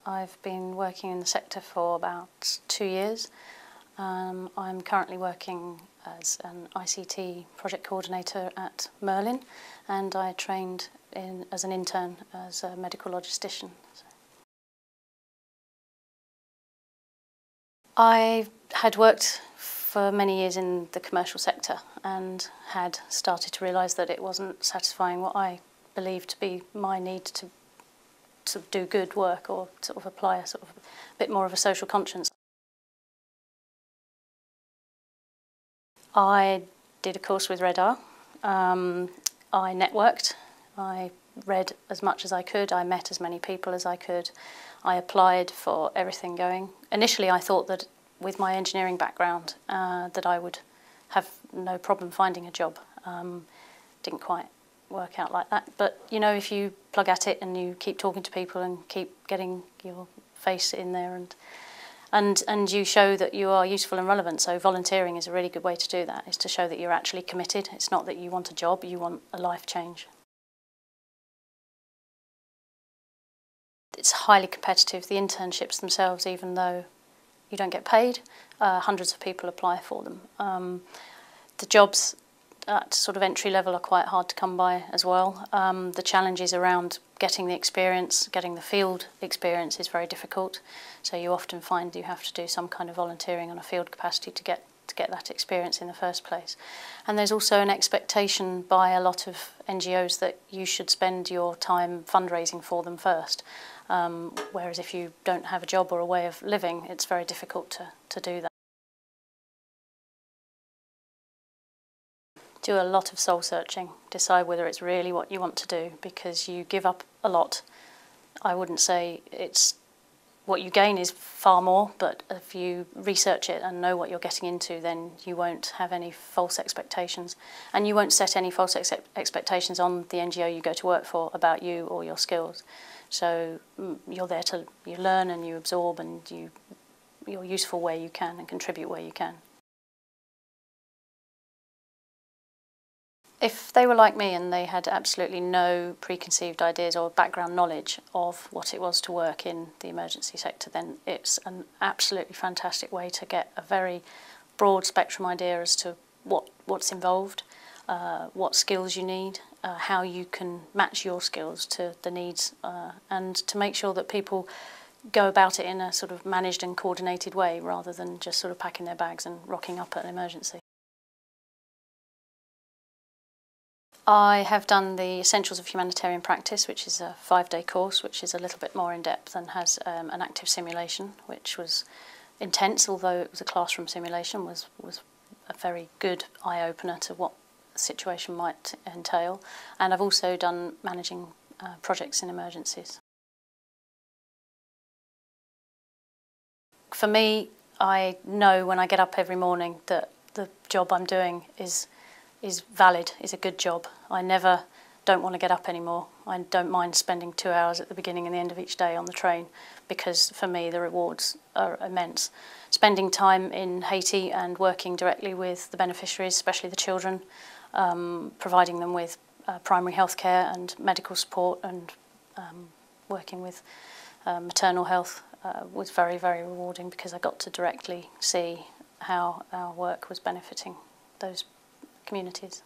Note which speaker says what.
Speaker 1: I've been working in the sector for about 2 years. I'm currently working as an ICT project coordinator at Merlin, and I trained as an intern as a medical logistician. I had worked for many years in the commercial sector and had started to realise that it wasn't satisfying what I believed to be my need to do good work or sort of apply a sort of a bit more of a social conscience. I did a course with RedR. I networked. I read as much as I could. I met as many people as I could. I applied for everything going. Initially, I thought that with my engineering background that I would have no problem finding a job. Didn't quite work out like that. But, you know, if you plug at it and you keep talking to people and keep getting your face in there and you show that you are useful and relevant. So volunteering is a really good way to do that, is to show that you're actually committed. It's not that you want a job, you want a life change. It's highly competitive. The internships themselves, even though you don't get paid, hundreds of people apply for them. The jobs at sort of entry level are quite hard to come by as well. The challenges around getting the experience, getting the field experience is very difficult. So you often find you have to do some kind of volunteering on a field capacity to get that experience in the first place. And there's also an expectation by a lot of NGOs that you should spend your time fundraising for them first. Whereas if you don't have a job or a way of living, it's very difficult to do that. Do a lot of soul searching, decide whether it's really what you want to do, because you give up a lot. I wouldn't say it's what you gain is far more, but if you research it and know what you're getting into, then you won't have any false expectations, and you won't set any false expectations on the NGO you go to work for about you or your skills. So you're there to you learn and you absorb and you're useful where you can and contribute where you can. If they were like me and they had absolutely no preconceived ideas or background knowledge of what it was to work in the emergency sector, then it's an absolutely fantastic way to get a very broad spectrum idea as to what's involved, what skills you need, how you can match your skills to the needs, and to make sure that people go about it in a sort of managed and coordinated way rather than just sort of packing their bags and rocking up at an emergency. I have done the Essentials of Humanitarian Practice, which is a 5-day course, which is a little bit more in depth and has an active simulation, which was intense, although it was a classroom simulation, was a very good eye-opener to what the situation might entail. And I've also done managing projects in emergencies. For me, I know when I get up every morning that the job I'm doing is valid, is a good job. I never don't want to get up anymore. I don't mind spending 2 hours at the beginning and the end of each day on the train, because for me the rewards are immense. Spending time in Haiti and working directly with the beneficiaries, especially the children, providing them with primary health care and medical support, and working with maternal health was very, very rewarding, because I got to directly see how our work was benefiting those communities.